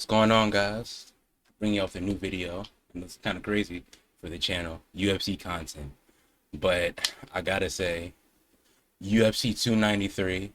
What's going on, guys? Bringing you off the new video, and it's kind of crazy for the channel, UFC content. But I gotta say, UFC 293,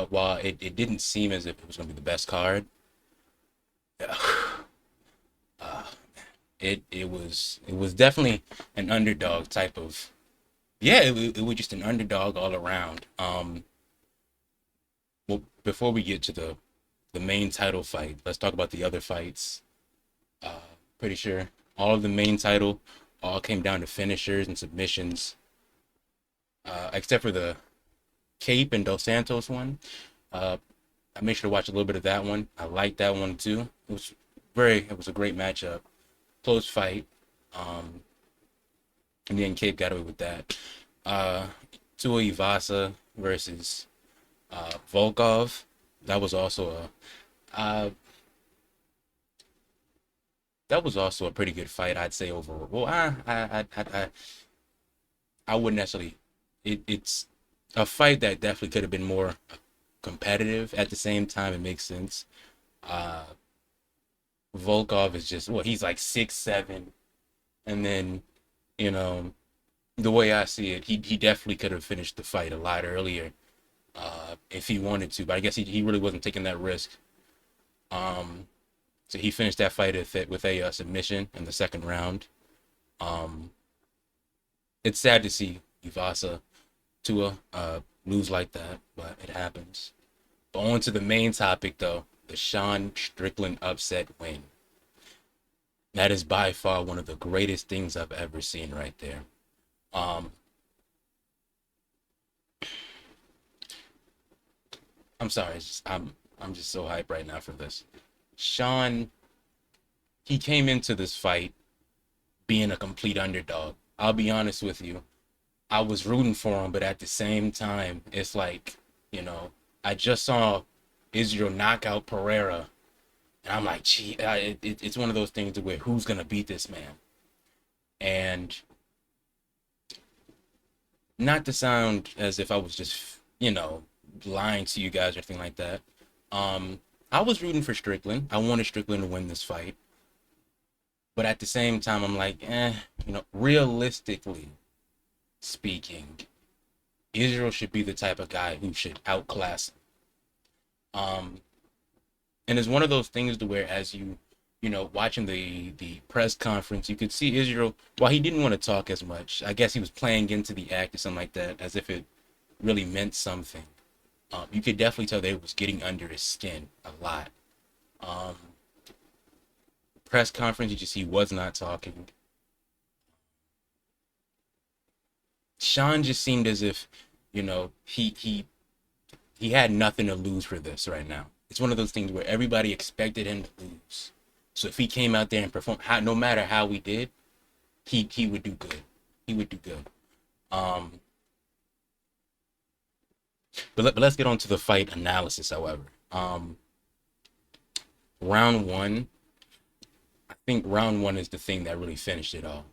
while it didn't seem as if it was gonna be the best card, uh, it was definitely an underdog type of, yeah, it was just an underdog all around. Well, before we get to the main title fight, let's talk about the other fights. Uh, Pretty sure all of the main title all came down to finishers and submissions, except for the Cape and Dos Santos one. Uh, I made sure to watch a little bit of that one. I liked that one too. It was a great matchup, close fight. Um, and then Cape got away with that. Uh, Tua Ivasa versus Volkov. That was also uh, that was also a pretty good fight, I'd say overall. Well, I wouldn't necessarily. It's a fight that definitely could have been more competitive. At the same time, it makes sense. Uh, Volkov is just he's like 6'7", and then you know the way I see it, he definitely could have finished the fight a lot earlier if he wanted to. But I guess he really wasn't taking that risk. Um, so he finished that fight with a submission in the second round. Um, it's sad to see Ivasa Tua lose like that, but it happens. But on to the main topic though, the Sean Strickland upset win. That is by far one of the greatest things I've ever seen right there. Um, I'm sorry, I'm just so hyped right now for this. Sean, he came into this fight being a complete underdog. I'll be honest with you. I was rooting for him, but at the same time, it's like, you know, I just saw Israel knock out Pereira, and I'm like, gee, it's one of those things where who's gonna beat this man? And not to sound as if I was just, lying to you guys or anything like that. Um, I was rooting for Strickland. I wanted Strickland to win this fight, but at the same time, I'm like, realistically speaking, Israel should be the type of guy who should outclass him. And it's one of those things to where as watching the press conference, you could see Israel, while he didn't want to talk as much, I guess he was playing into the act or something like that, as if it really meant something. You could definitely tell that it was getting under his skin a lot. Um, Press conference, he was not talking. Sean just seemed as if, he had nothing to lose for this right now. It's one of those things where everybody expected him to lose. So if he came out there and performed, no matter how we did, he would do good. He would do good. Um, but let's get on to the fight analysis. However, round one, I think round one is the thing that really finished it all.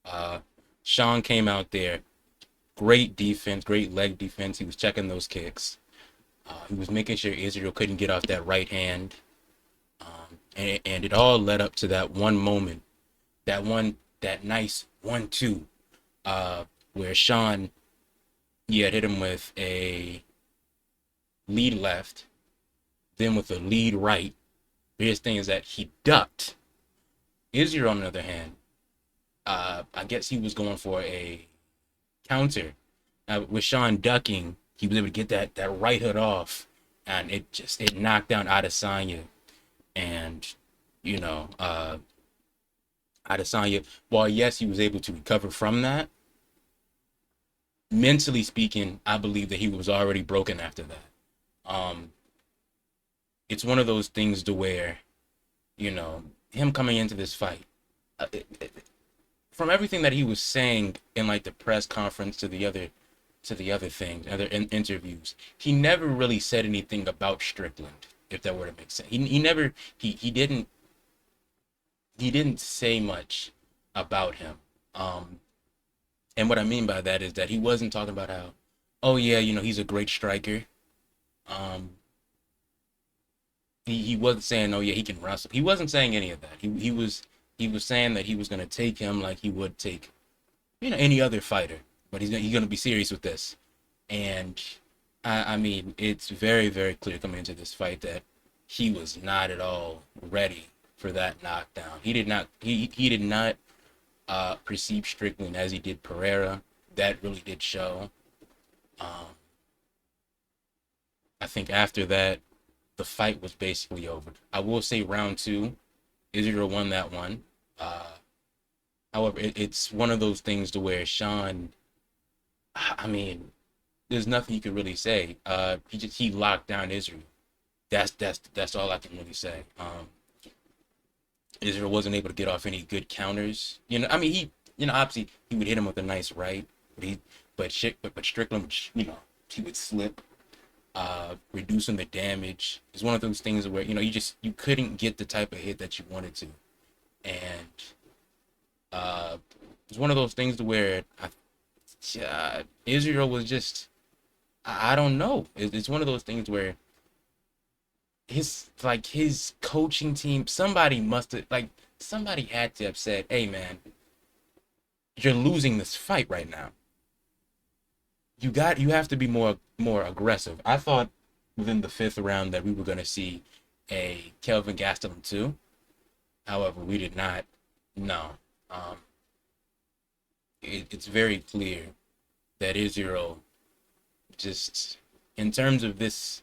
Uh, Sean came out there, great defense, great leg defense. He was checking those kicks. He was making sure Israel couldn't get off that right hand. And it all led up to that one moment, that nice 1-2, where Sean, he had hit him with a lead left, then with a lead right. But his thing is that he ducked. Israel, on the other hand, I guess he was going for a counter. With Sean ducking, he was able to get that right hook off, and it knocked down Adesanya. And you know, uh, Adesanya, while yes, he was able to recover from that, mentally speaking, I believe that he was already broken after that. Um, it's one of those things to where, you know, him coming into this fight, from everything that he was saying in like the press conference to the other things, other interviews, he never really said anything about Strickland, if that were to make sense. He never he didn't say much about him. Um, and what I mean by that is that he wasn't talking about how, oh yeah, he's a great striker. Um, He wasn't saying, oh yeah, he can wrestle. He wasn't saying any of that. He was saying that he was gonna take him like he would take, any other fighter, but he's gonna be serious with this. And I mean, it's very, very clear coming into this fight that he was not at all ready for that knockdown. He did not perceive Strickland as he did Pereira. That really did show. Um, I think after that, the fight was basically over. I will say round two, Israel won that one. Uh, However, it's one of those things to where Sean, I mean, there's nothing you can really say. He locked down Israel. That's all I can really say. Israel wasn't able to get off any good counters. I mean, obviously he would hit him with a nice right, but but Strickland, he would slip, reducing the damage. It's one of those things where you couldn't get the type of hit that you wanted to, and uh, it's one of those things to where Israel was just, I don't know. It's one of those things where his coaching team, somebody had to have said, hey man, you're losing this fight right now. You have to be more aggressive. I thought within the fifth round that we were gonna see a Kelvin Gastelum too. However, we did not. No. Um, it's very clear that Israel just, in terms of this,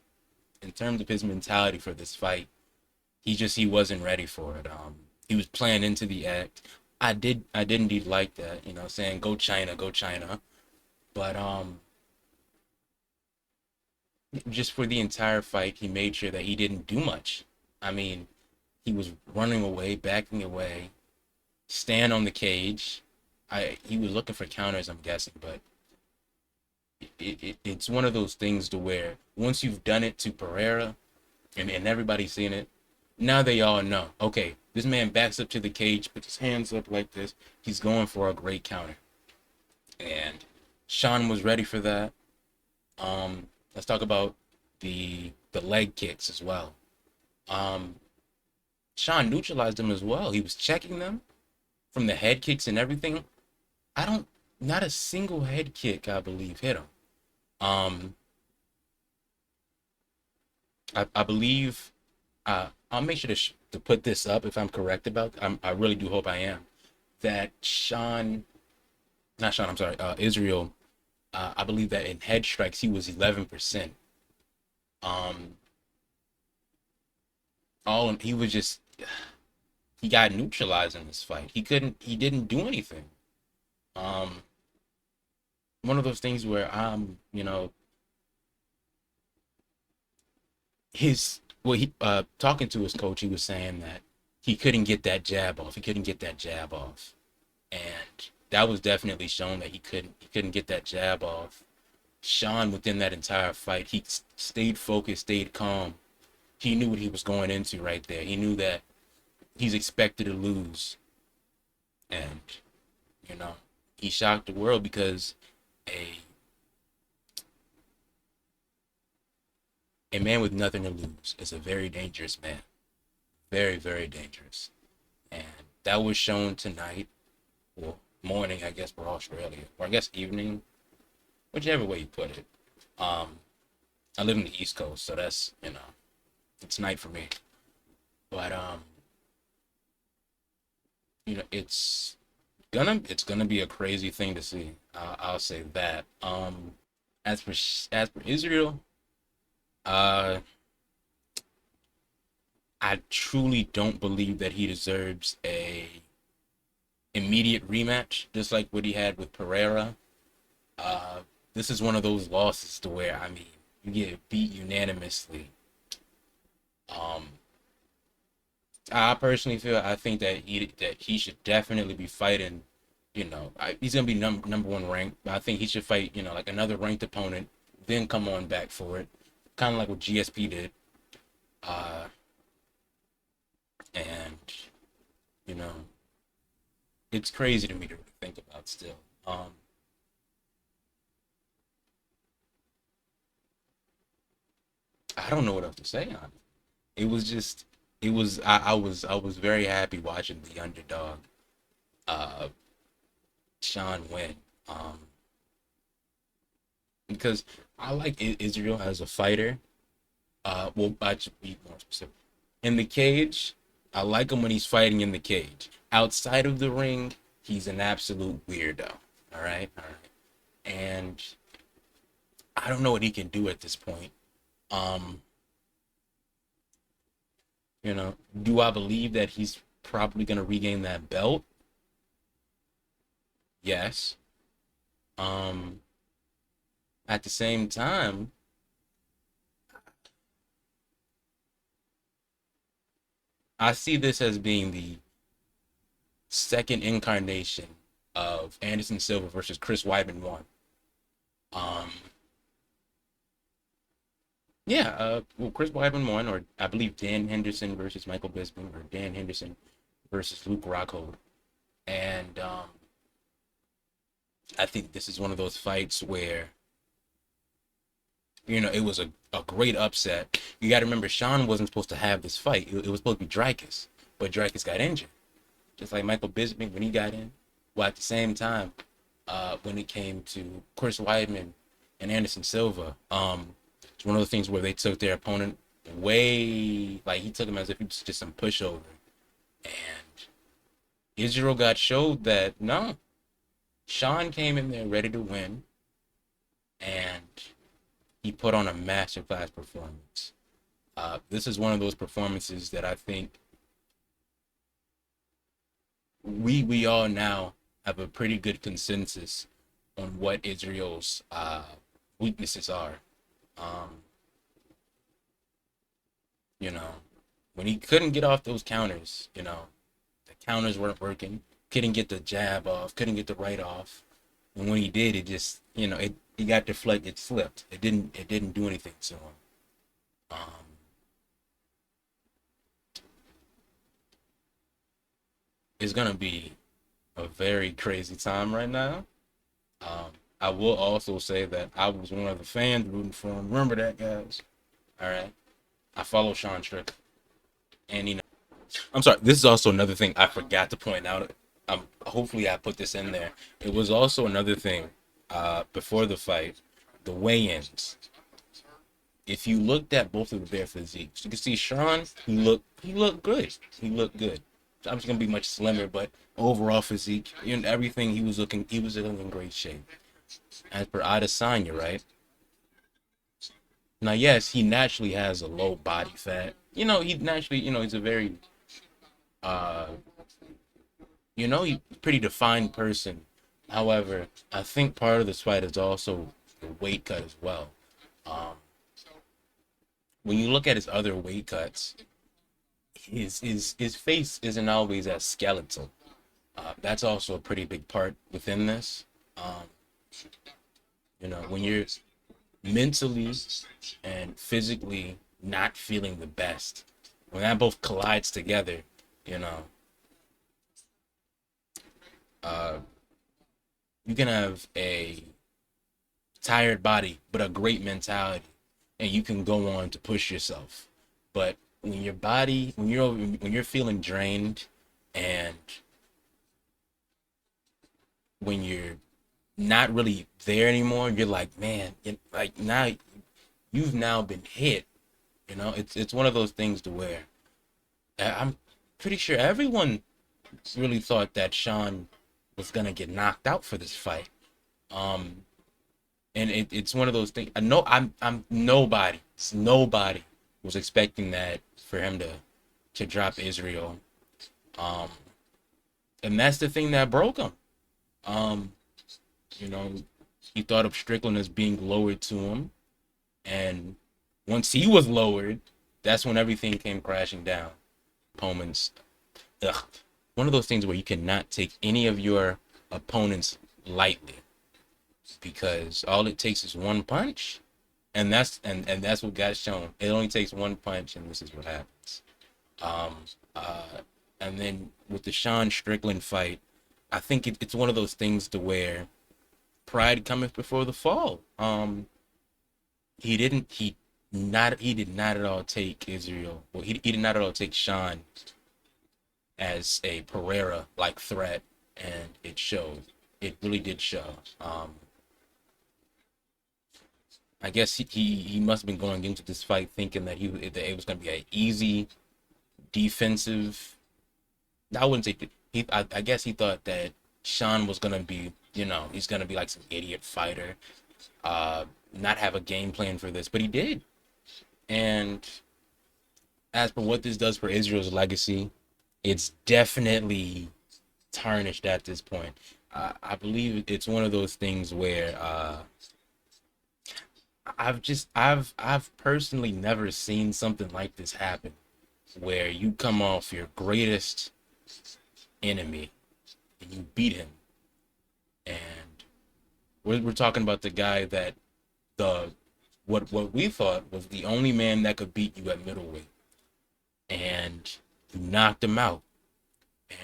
in terms of his mentality for this fight, he wasn't ready for it. He was playing into the act. I did indeed like that, saying go China, go China. But just for the entire fight, he made sure that he didn't do much. I mean, he was running away, backing away, stand on the cage. He was looking for counters, I'm guessing, but it's one of those things to where once you've done it to Pereira and everybody's seen it, now they all know. Okay, this man backs up to the cage, puts his hands up like this. He's going for a great counter, and Sean was ready for that. Let's talk about the leg kicks as well. Um, Sean neutralized them as well. He was checking them from the head kicks and everything. I don't, not a single head kick, I believe, hit him. Um, I believe, I'll make sure to put this up if I'm correct about. I really do hope I am. That Sean, not Sean, I'm sorry, Israel. I believe that in head strikes he was 11%. Um, he was just, he got neutralized in this fight. He didn't do anything. Um, One of those things where he talking to his coach, he was saying that he couldn't get that jab off. He couldn't get that jab off, and that was definitely shown that he couldn't get that jab off. Sean, within that entire fight, he stayed focused, stayed calm. He knew what he was going into right there. He knew that he's expected to lose, and you know he shocked the world because a a man with nothing to lose is a very dangerous man. Very, very dangerous. And that was shown tonight, or morning, I guess, for Australia, or I guess evening, whichever way you put it. Um, I live in the East Coast, so that's, it's night for me. But it's gonna be a crazy thing to see. I'll say that. As for Israel, uh, I truly don't believe that he deserves a immediate rematch, just like what he had with Pereira. Uh, this is one of those losses to where, I mean, you get beat unanimously. Um, I personally I think that he should definitely be fighting. He's gonna be number one ranked, but I think he should fight, like another ranked opponent, then come on back for it, kind of like what GSP did. Uh, and you know, it's crazy to me to think about still. I don't know what else to say on it. It was just, I was very happy watching the underdog, uh, Sean win, um, because I like Israel as a fighter. Well, I should be more specific. In the cage, I like him when he's fighting in the cage. Outside of the ring, he's an absolute weirdo. All right, and I don't know what he can do at this point. Um, do I believe that he's probably gonna regain that belt? Yes. Um, at the same time, I see this as being the second incarnation of Anderson Silva versus Chris Weidman one. Um, yeah, well, Chris Weidman won, or I believe Dan Henderson versus Michael Bisping, or Dan Henderson versus Luke Rockhold. And I think this is one of those fights where, it was a great upset. You got to remember, Sean wasn't supposed to have this fight. It was supposed to be Dricus, but Dricus got injured, just like Michael Bisping when he got in. Well, at the same time, when it came to Chris Weidman and Anderson Silva, it's one of the things where they took their opponent way, like he took him as if he was just some pushover. And Israel got showed that no, Sean came in there ready to win, and he put on a masterclass performance. This is one of those performances that I think we all now have a pretty good consensus on what Israel's weaknesses are. Um, you know, when he couldn't get off those counters, the counters weren't working. Couldn't get the jab off. Couldn't get the right off. And when he did, it just, he got deflected. It slipped. It didn't do anything to him. Um, it's gonna be a very crazy time right now. Um, I will also say that I was one of the fans rooting for him. Remember that, guys? All right. I follow Sean Strickland, and I'm sorry. This is also another thing I forgot to point out. Hopefully I put this in there. It was also another thing. Before the fight, the weigh-ins. If you looked at both of their physiques, you can see Sean. He looked good. He looked good. I was gonna be much slimmer, but overall physique, everything he was looking in great shape. As per Adesanya, right? Now, yes, he naturally has a low body fat. He naturally, he's a very, uh, he's a pretty defined person. However, I think part of this fight is also the weight cut as well. Um, when you look at his other weight cuts, his face isn't always as skeletal. That's also a pretty big part within this. Um, when you're mentally and physically not feeling the best, when that both collides together, you know, uh, you can have a tired body but a great mentality, and you can go on to push yourself. But when you're feeling drained, and when you're not really there anymore, you're like, man, like now you've now been hit. It's one of those things to where I'm pretty sure everyone really thought that Sean was gonna get knocked out for this fight. Um, and it's one of those things. I know I'm nobody was expecting that for him to drop Israel. Um, and that's the thing that broke him. Um, you know, he thought of Strickland as being lowered to him, and once he was lowered, that's when everything came crashing down. Opponents, ugh, one of those things where you cannot take any of your opponents lightly, because all it takes is one punch, and that's what got shown. It only takes one punch, and this is what happens. Um, uh, and then with the Sean Strickland fight, I think it's one of those things to where pride cometh before the fall. He didn't. not he did not at all take Israel. Well, he did not at all take Sean as a Pereira like threat, and it showed. It really did show. I guess he must have been going into this fight thinking that it was going to be an easy defensive. I wouldn't say I guess he thought that Sean was going to be, he's going to be like some idiot fighter, not have a game plan for this, but he did. And as for what this does for Israel's legacy, it's definitely tarnished at this point. I believe it's one of those things where I've personally never seen something like this happen, where you come off your greatest enemy and you beat him, and we're talking about the guy that the what we thought was the only man that could beat you at middleweight, and you knocked him out,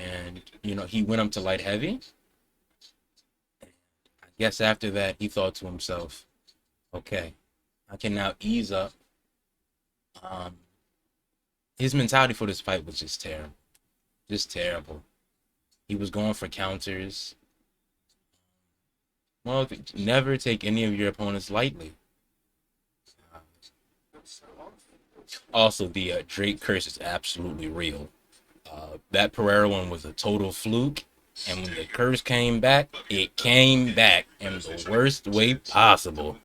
and he went up to light heavy. I guess after that he thought to himself, okay, I can now ease up. Um, his mentality for this fight was just terrible. He was going for counters. Well, never take any of your opponents lightly. Also, the Drake curse is absolutely real. That Pereira one was a total fluke, and when the curse came back, it came back in the worst way possible.